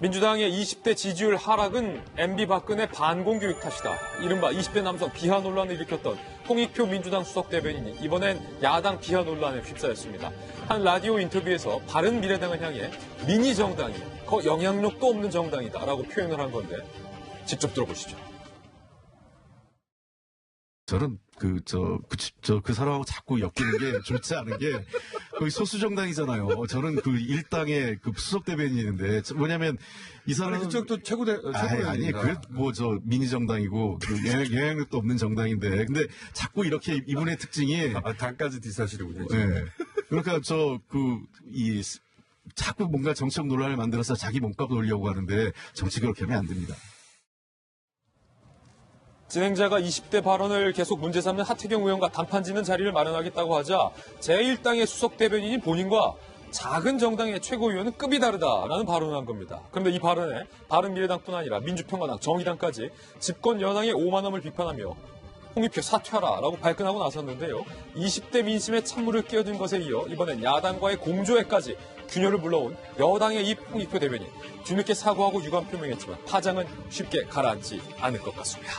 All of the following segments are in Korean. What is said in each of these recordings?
민주당의 20대 지지율 하락은 MB 박근혜 반공교육 탓이다. 이른바 20대 남성 비하 논란을 일으켰던 홍익표 민주당 수석 대변인이 이번엔 야당 비하 논란에 휩싸였습니다. 한 라디오 인터뷰에서 바른미래당을 향해 미니 정당이 영향력도 없는 정당이다라고 표현을 한 건데 직접 들어보시죠. 저는 그 사람하고 자꾸 엮이는 게 좋지 않은 게 거의 소수 정당이잖아요. 저는 그 일당의 그 수석 대변인인데 뭐냐면 이 사람은 그쪽도 아니 미니 정당이고 영향력도 없는 정당인데 근데 자꾸 이렇게 이분의 특징이 당까지 디스하시려군요. 네. 그러니까 자꾸 뭔가 정치적 논란을 만들어서 자기 몸값 올리려고 하는데 정치 그렇게 하면 안 됩니다. 진행자가 20대 발언을 계속 문제 삼는 하태경 의원과 단판 짓는 자리를 마련하겠다고 하자 제1당의 수석 대변인인 본인과 작은 정당의 최고위원은 급이 다르다라는 발언을 한 겁니다. 그런데 이 발언에 바른미래당뿐 아니라 민주평화당, 정의당까지 집권 여당의 오만함을 비판하며 홍익표 사퇴하라라고 발끈하고 나섰는데요. 20대 민심에 찬물을 끼얹은 것에 이어 이번엔 야당과의 공조회까지 균열을 불러온 여당의 입 홍익표 대변인. 뒤늦게 사과하고 유감 표명했지만 파장은 쉽게 가라앉지 않을 것 같습니다.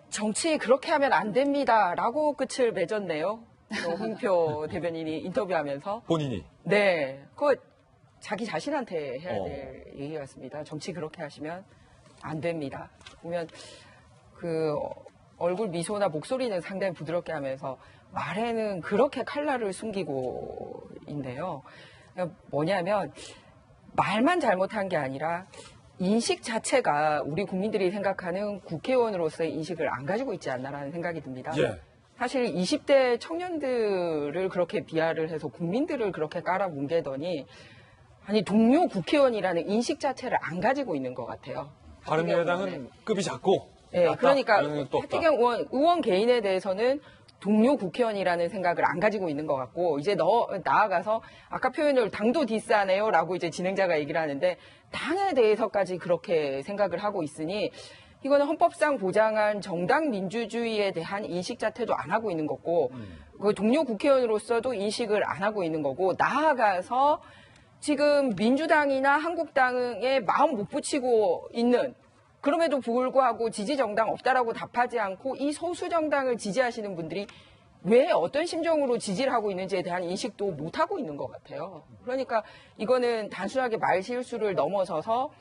정치 그렇게 하면 안 됩니다라고 끝을 맺었네요. 홍익표 대변인이 인터뷰하면서. 본인이? 네. 그거 자기 자신한테 해야 될 얘기 같습니다. 정치 그렇게 하시면 안 됩니다. 보면 그 얼굴 미소나 목소리는 상당히 부드럽게 하면서 말에는 그렇게 칼날을 숨기고 있네요. 뭐냐면 말만 잘못한 게 아니라 인식 자체가 우리 국민들이 생각하는 국회의원으로서의 인식을 안 가지고 있지 않나라는 생각이 듭니다. 예. 사실 20대 청년들을 그렇게 비하를 해서 국민들을 그렇게 깔아뭉개더니 아니 동료 국회의원이라는 인식 자체를 안 가지고 있는 것 같아요. 바른미래당은 급이 작고 네, 그러니까 하태경 의원 개인에 대해서는 동료 국회의원이라는 생각을 안 가지고 있는 것 같고 이제 나아가서 아까 표현을 당도 디스하네요라고 이제 진행자가 얘기를 하는데 당에 대해서까지 그렇게 생각을 하고 있으니 이거는 헌법상 보장한 정당 민주주의에 대한 인식 자체도 안 하고 있는 거고 그 동료 국회의원으로서도 인식을 안 하고 있는 거고 나아가서 지금 민주당이나 한국당에 마음 못 붙이고 있는 그럼에도 불구하고 지지 정당 없다라고 답하지 않고 이 소수 정당을 지지하시는 분들이 왜 어떤 심정으로 지지를 하고 있는지에 대한 인식도 못 하고 있는 것 같아요. 그러니까 이거는 단순하게 말 실수를 넘어서서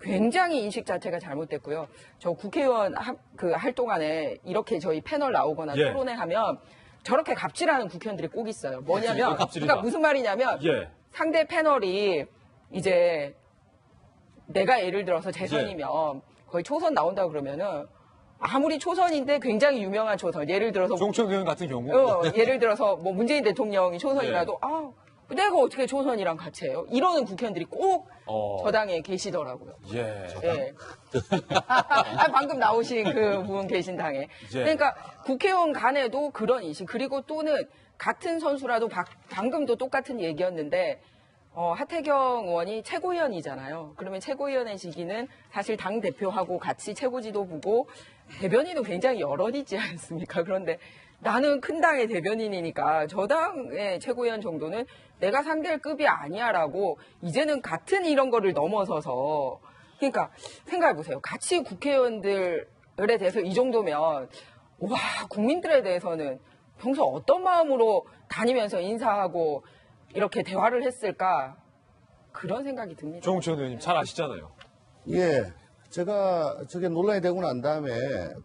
굉장히 인식 자체가 잘못됐고요. 저 국회의원 할 동안에 이렇게 저희 패널 나오거나 토론회 하면 저렇게 갑질하는 국회의원들이 꼭 있어요. 뭐냐면 그러니까 무슨 말이냐면 상대 패널이 이제 내가 예를 들어서 재선이면 거의 초선 나온다 그러면은 아무리 초선인데 굉장히 유명한 초선 예를 들어서 정청 의원 같은 경우 예를 들어서 뭐 문재인 대통령이 초선이라도 내가 어떻게 초선이랑 같이 해요? 이러는 국회의원들이 꼭 저당에 계시더라고요. 방금 나오신 그 분 계신 당에. 그러니까 국회의원 간에도 그런 인식 그리고 또는 같은 선수라도 방금도 똑같은 얘기였는데 하태경 의원이 최고위원이잖아요. 그러면 최고위원의 시기는 사실 당대표하고 같이 최고지도부고 대변인은 굉장히 여럿이지 않습니까? 그런데 나는 큰 당의 대변인이니까 저 당의 최고위원 정도는 내가 상대할 급이 아니야라고 이제는 같은 이런 거를 넘어서서 그러니까 생각해보세요. 같이 국회의원들에 대해서 이 정도면 와 국민들에 대해서는 평소 어떤 마음으로 다니면서 인사하고 이렇게 대화를 했을까 그런 생각이 듭니다. 정우천 의원님 잘 아시잖아요. 예, 제가 저게 논란이 되고 난 다음에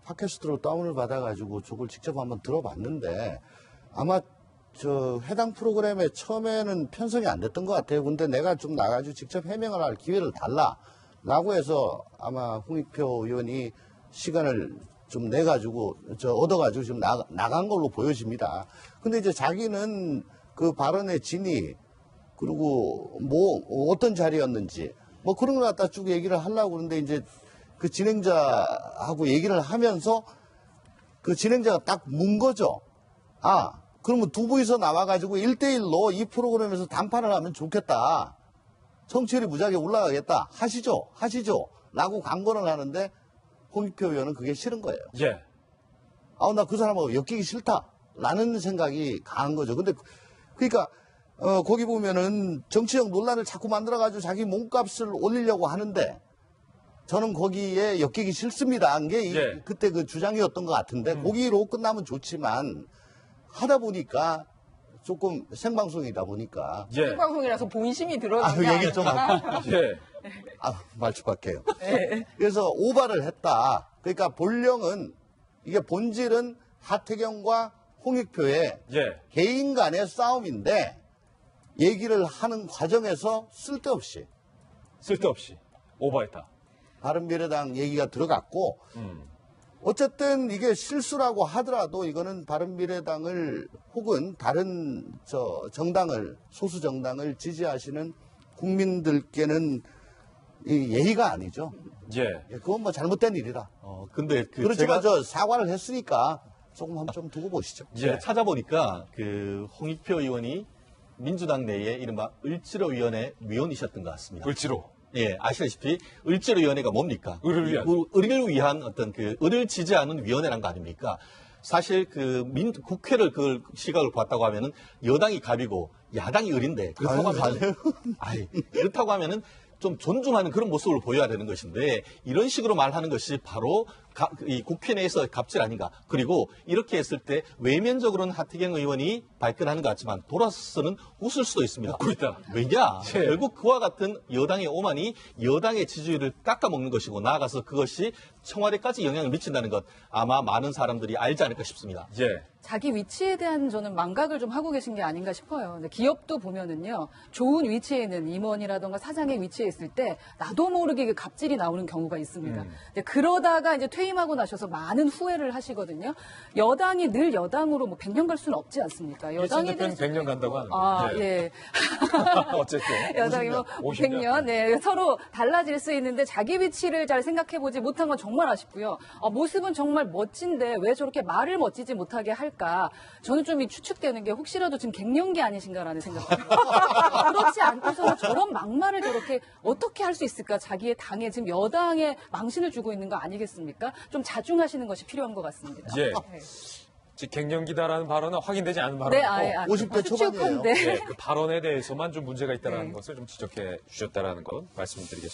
팟캐스트로 다운을 받아가지고 저걸 직접 한번 들어봤는데 아마 저 해당 프로그램에 처음에는 편성이 안 됐던 것 같아요. 근데 내가 좀 나가지고 직접 해명을 할 기회를 달라라고 해서 아마 홍익표 의원이 시간을 좀 내가지고 얻어가지고 지금 나간 걸로 보여집니다. 근데 이제 자기는 그 발언의 진위 그리고 뭐 어떤 자리였는지 뭐 그런 걸 갖다 쭉 얘기를 하려고 그러는데 이제 그 진행자하고 얘기를 하면서 그 진행자가 딱 문 거죠. 그러면 두 분이서 나와가지고 1대1로 이 프로그램에서 단판을 하면 좋겠다. 청취율이 무지하게 올라가겠다. 하시죠. 라고 강권을 하는데 홍익표 의원은 그게 싫은 거예요. 나 그 사람하고 엮이기 싫다. 라는 생각이 강한 거죠. 근데 그러니까 거기 보면은 정치적 논란을 자꾸 만들어가지고 자기 몸값을 올리려고 하는데 저는 거기에 엮이기 싫습니다. 한 게 예. 그때 그 주장이었던 것 같은데 거기로 끝나면 좋지만 하다 보니까 조금 생방송이다 보니까 예. 생방송이라서 본심이 드러나는 게 얘기 좀 아닐까. 예. 말투박해요. 그래서 오바를 했다. 그러니까 본령은 이게 본질은 하태경과 홍익표의 예. 개인 간의 싸움인데 얘기를 하는 과정에서 쓸데없이 오버했다. 바른미래당 얘기가 들어갔고 어쨌든 이게 실수라고 하더라도 이거는 바른미래당을 혹은 다른 정당을 소수 정당을 지지하시는 국민들께는 이 예의가 아니죠. 예. 그건 뭐 잘못된 일이다. 근데 그렇지만 저 사과를 했으니까 조금 한번 좀 두고 보시죠. 제가 찾아보니까 그 홍익표 의원이 민주당 내에 이른바 을지로위원회 위원이셨던 것 같습니다. 을지로. 예, 아시다시피 을지로위원회가 뭡니까? 을을 위한. 을을 위한 어떤 을을 지지하는 위원회란 거 아닙니까? 사실 국회를 그 시각을 봤다고 하면은 여당이 갑이고 야당이 을인데 그렇다고 그렇다고 하면은 좀 존중하는 그런 모습을 보여야 되는 것인데 이런 식으로 말하는 것이 바로 이 국회 내에서 갑질 아닌가. 그리고 이렇게 했을 때 외면적으로는 하태경 의원이 발끈하는 것 같지만 돌아서는 웃을 수도 있습니다. 웃고 있다. 왜냐? 예. 결국 그와 같은 여당의 오만이 여당의 지지율을 깎아먹는 것이고 나아가서 그것이 청와대까지 영향을 미친다는 것 아마 많은 사람들이 알지 않을까 싶습니다. 예. 자기 위치에 대한 저는 망각을 좀 하고 계신 게 아닌가 싶어요. 근데 기업도 보면은요, 좋은 위치에 있는 임원이라던가 사장의 위치에 있을 때 나도 모르게 그 갑질이 나오는 경우가 있습니다. 근데 그러다가 이제 퇴임하고 나셔서 많은 후회를 하시거든요. 여당이 늘 여당으로 뭐 100년 갈 수는 없지 않습니까? 여당이 여당이 될 대표는 100년 간다고 하는데. 아, 예. 어쨌든. 여당이 뭐 50년. 100년, 네, 서로 달라질 수 있는데 자기 위치를 잘 생각해보지 못한 건 정말 아쉽고요. 모습은 정말 멋진데 왜 저렇게 말을 멋지지 못하게 할까? 저는 좀 추측되는 게 혹시라도 지금 갱년기 아니신가라는 생각입니다. 그렇지 않고서는 저런 막말을 저렇게 어떻게 할 수 있을까? 자기의 당에 지금 여당에 망신을 주고 있는 거 아니겠습니까? 좀 자중하시는 것이 필요한 것 같습니다. 예. 네. 즉 갱년기다라는 발언은 확인되지 않은 네, 발언이고 50대 초반이에요. 추측한데. 그 발언에 대해서만 좀 문제가 있다는 네. 것을 좀 지적해 주셨다라는 것 말씀드리겠습니다.